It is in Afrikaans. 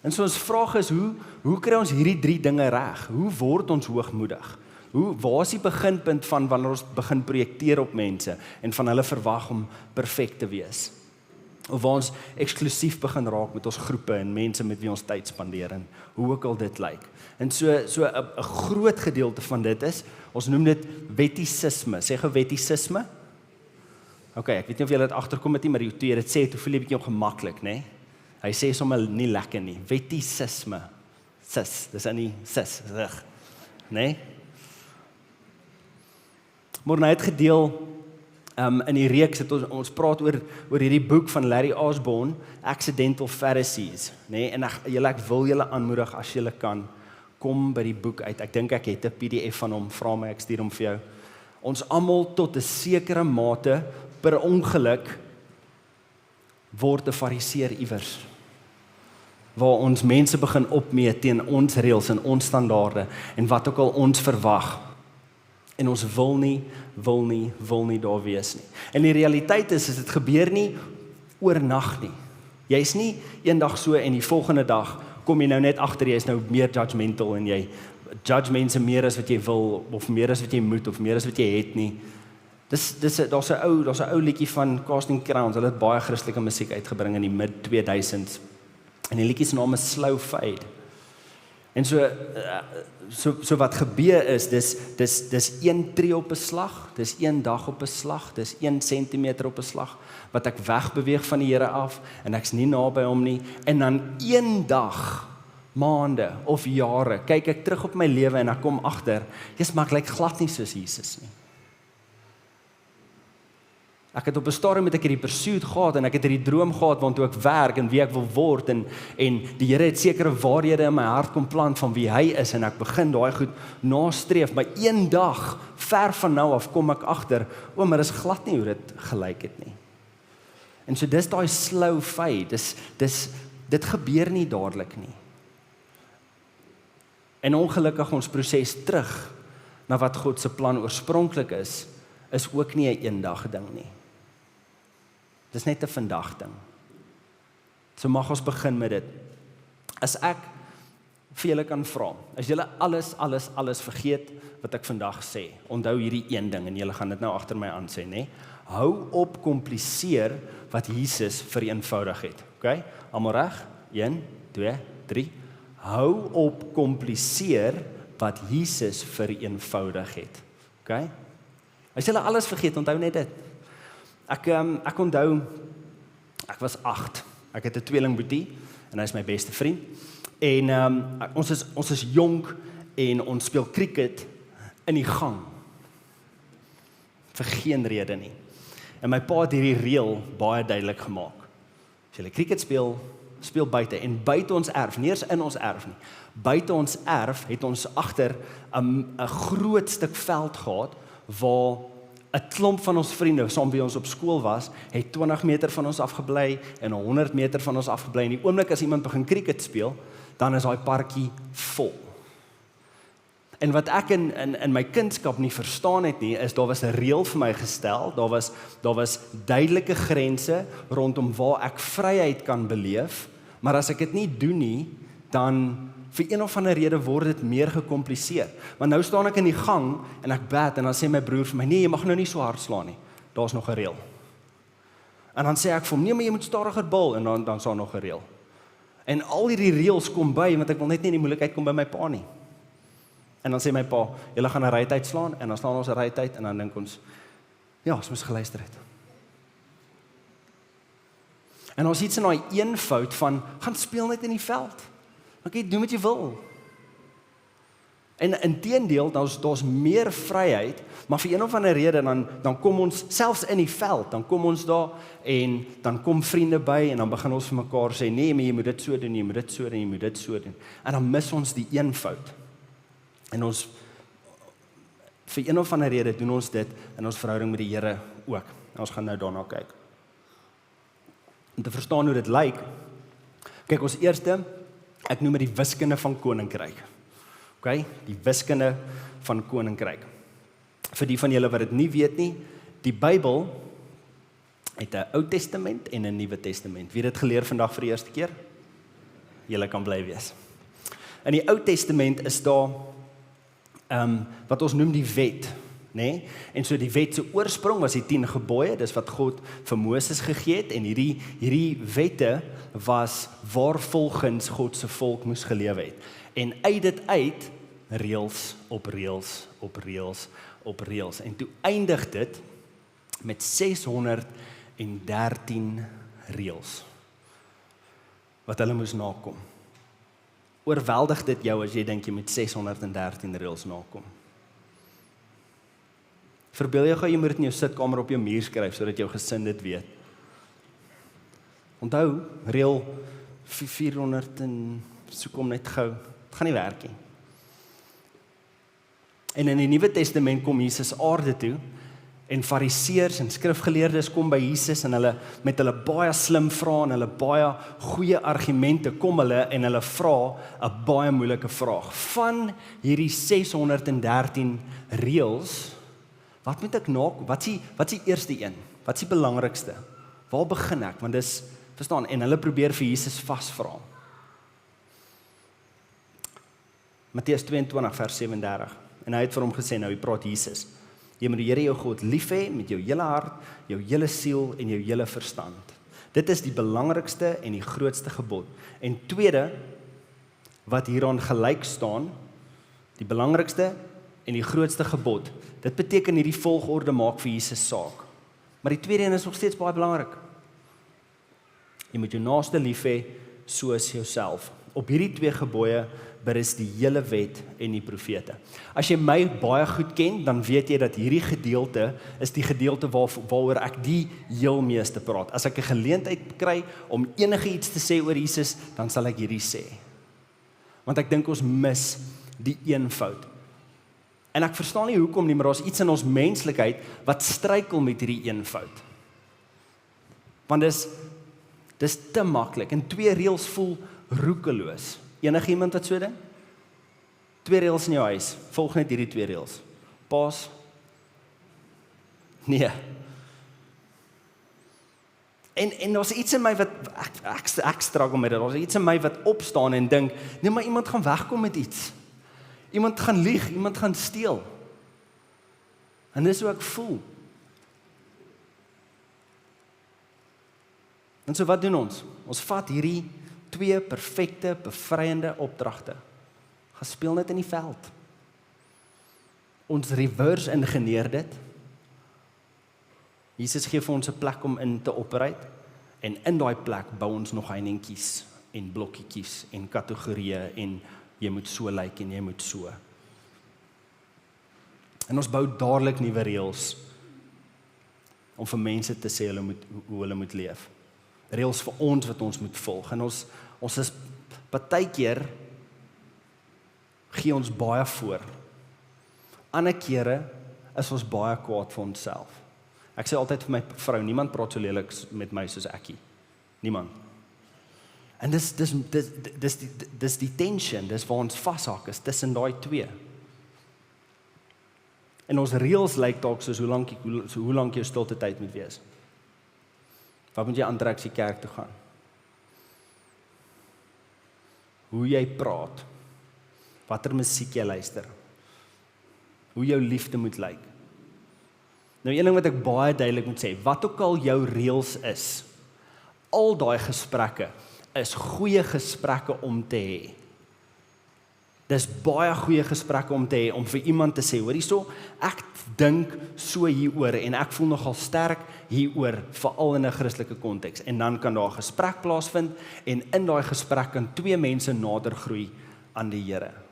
En so ons vraag is, hoe kry ons hierdie 3 dinge reg? Hoe word ons hoogmoedig? Waar is die beginpunt van wanneer ons begin projekteer op mense en van hulle verwag om perfek te wees? Of waar ons eksklusief begin raak met ons groepe en mense met wie ons tyd spandeer en hoe ook al dit lyk. En so 'n groot gedeelte van dit is, ons noem dit wettisisme. Sê gou wettisisme? Ok, ek weet nie of julle dit agterkom het nie, maar toe jy dit sê, toe voel jy 'n bietjie ongemaklik, né? Hy sê sommer nie lekker nie. Wettisisme. Sis, dis nie sis, reg. Né? Maar nou het gedeel in die reeks het ons praat oor hierdie boek van Larry Osborne, Accidental Pharisees, né? En ek wil julle aanmoedig as julle kan, kom by die boek uit. Ek dink ek het 'n PDF van hom, vra my, ek stuur hom vir jou. Ons almal tot 'n sekere mate per ongeluk word 'n fariseer iewers. Waar ons mense begin opmeet teen ons reëls en ons standaarde en wat ook al ons verwag. En ons wil nie daar wees nie. En die realiteit is dit gebeur nie oornag nie. Jy's nie eendag so en die volgende dag kom jy nou net agter jy is nou meer judgmental en jy judge mense meer as wat jy wil of meer as wat jy moet of meer as wat jy het nie. Daar's 'n ou liedjie van Casting Crowns. Hulle het baie Christelike musiek uitgebring in die mid 2000s. En die liedjie se naam is Slow Fade. En so wat gebeur is, dis 1 tree op 'n slag, dis 1 dag op 'n slag, dis 1 sentimeter op 'n slag, wat ek wegbeweeg van die Here af, en ek's nie naby hom nie, en dan 1 dag, maande of jare, kyk ek terug op my lewe en ek kom agter, maar ek lyk glad nie soos Jesus nie. Ek het op 'n stadium met ek hierdie pursuit gehad en ek het hierdie droom gehad waartoe ek werk en wie ek wil word en die Here het sekere waarhede in my hart kom plant van wie hy is en ek begin daai goed nastreef, maar 1 dag ver van nou af kom ek agter, maar dis glad nie hoe dit gelyk het nie. En so dis daai slow fade, dit gebeur nie dadelik nie. En ongelukkig ons proses terug na wat God se plan oorspronklik is ook nie 'n eendag ding nie. Dis net 'n vandag ding. So mag ons begin met dit. As ek vir julle kan vra, as julle alles vergeet wat ek vandag sê, onthou hierdie een ding en julle gaan dit nou agter my aan sê, né? Hou op kompliseer wat Jesus vereenvoudig het. OK? Almal reg? 1, 2, 3. Hou op kompliseer wat Jesus vereenvoudig het. OK? As julle alles vergeet, onthou net dit. Ek onthou, ek was 8. Ek het 'n tweelingboetie en hy is my beste vriend. En ons is jonk en ons speel cricket in die gang. Vir geen rede nie. En my pa het hierdie reël baie duidelik gemaak. As jy cricket speel buite en buite ons erf, nie eens in ons erf nie. Buite ons erf het ons agter 'n groot stuk veld gehad waar 'n klomp van ons vriende, saam wie ons op skool was, het 20 meter van ons afgebly en 100 meter van ons afgebly. En die oomblik as iemand begin cricket speel, dan is daai parkie vol. En wat ek in my kindskap nie verstaan het nie, is daar was 'n reël vir my gestel, daar was duidelike grense rondom waar ek vryheid kan beleef, maar as ek dit nie doen nie, dan vir een of ander rede word dit meer gekompliseer. Maar nou staan ek in die gang en ek bat en dan sê my broer vir my, nee, jy mag nou nie so hard slaan nie. Daar's nog 'n reël. En dan sê ek vir hom, nee, maar jy moet stadiger bal en dan staan nog 'n reël. En al hierdie reëls kom by want ek wil net nie in die moeilikheid kom by my pa nie. En dan sê my pa, julle gaan 'n rytyd slaan en dan slaan ons 'n rytyd en dan dink ons, ja, ons moes geluister het. En ons iets in daai eenvoud van gaan speel net in die veld. Okay, doen wat jy wil. En inteendeel, daar's meer vryheid, maar vir een of ander rede dan kom ons selfs in die veld, dan kom ons daar en dan kom vriende by en dan begin ons vir mekaar sê, nee, maar jy moet dit so doen, jy moet dit so doen, jy moet dit so doen. En dan mis ons die eenvoud. En ons vir een of ander rede doen ons dit in ons verhouding met die Here ook. En ons gaan nou daarna kyk. Om te verstaan hoe dit lyk, kyk ons eerste, ek noem dit die wiskunde van koninkryk. OK, die wiskunde van koninkryk. Vir die van julle wat dit nie weet nie, die Bybel het 'n Ou Testament en 'n Nuwe Testament. Wie het dit geleer vandag vir die eerste keer? julle kan bly wees. In die Ou Testament is daar wat ons noem die wet, nê? En so die wet se oorsprong was die 10 gebooie, dis wat God vir Moses gegee het, en hierdie wette was waarvolgens God se volk moes gelewe het. En uit dit uit reëls op reëls op reëls op reëls. En toe eindig dit met 613 reëls wat hulle moes nakom. Oorweldig dit jou as jy dink jy met 613 reëls nakom? Verbeel jou gou jy moet dit in jou sitkamer op jou muur skryf sodat jou gesin dit weet. Onthou, reël 400 en so kom net gou. Dit gaan nie werk nie. En in die Nuwe Testament kom Jesus aarde toe en fariseërs en skrifgeleerdes kom by Jesus en hulle met hulle baie slim vrae en hulle baie goeie argumente kom hulle en hulle vra 'n baie moeilike vraag. Van hierdie 613 reëls, wat moet ek nakom? Wat is die eerste een? Wat is die belangrikste? Waar begin ek? Want dis, verstaan, en hulle probeer vir Jesus vasvra. Matteus 22 vers 37. En hy het vir hom gesê, nou hy praat Jesus, jy moet die Here jou God lief hê met jou hele hart, jou hele siel en jou hele verstand. Dit is die belangrikste en die grootste gebod. En tweede, wat hieraan gelyk staan, die belangrikste en die grootste gebod, dit beteken hierdie volgorde maak vir Jesus saak. Maar die tweede een is nog steeds baie belangrik. Jy moet jou naaste lief hê soos jouself. Op hierdie 2 gebooie berus die hele wet en die profete. As jy my baie goed ken, dan weet jy dat hierdie gedeelte is die gedeelte waaroor ek die heel meeste praat. As ek 'n geleentheid kry om enige iets te sê oor Jesus, dan sal ek hierdie sê. Want ek dink ons mis die eenvoud. En ek verstaan nie hoekom nie, maar daar's iets in ons menslikheid wat struikel met hierdie eenvoud. Want dis te maklik en 2 reëls voel roekeloos. Enige iemand wat so dink? 2 reëls in jou huis, volg net hierdie 2 reëls. Pas. Nee. En daar's iets in my wat, ek struggle met dit, daar's iets in my wat opstaan en dink, nee, maar iemand gaan wegkom met iets. Iemand gaan lieg, iemand gaan steel. En dis hoe ek voel. En so wat doen ons? Ons vat hierdie 2 perfekte, bevryende opdragte. Gaan speel net in die veld. Ons reverse ingeneer dit. Jesus gee vir ons 'n plek om in te operate, en in daai plek bou ons nog heininkies en blokkietjies en kategorieë en jy moet so lyk en jy moet so. En ons bou dadelik nuwe reëls om vir mense te sê hoe hulle moet leef. Reëls vir ons wat ons moet volg. En ons is partykeer gee ons baie voor. Ander kere is ons baie kwaad vir onsself. Ek sê altyd vir my vrou, niemand praat so lelik met my soos ekkie. Niemand. En dis die tension, dis waar ons vashak is tussen daai 2. En ons reëls lyk dalk soos hoe lank jou stilte tyd moet wees. Wat moet jy aantrek as jy kerk toe gaan? Hoe jy praat, watter musiek jy luister, hoe jou liefde moet lyk. Nou een ding wat ek baie duidelik moet sê, wat ook al jou reëls is, al daai gesprekke is goeie gesprekke om te hê. Dis baie goeie gesprekke om te hê, om vir iemand te sê, hoor hierso, ek dink so hieroor en ek voel nogal sterk hieroor, veral in 'n Christelike konteks. En dan kan daar 'n gesprek plaasvind en in daai gesprek kan 2 mense nader groei aan die Here.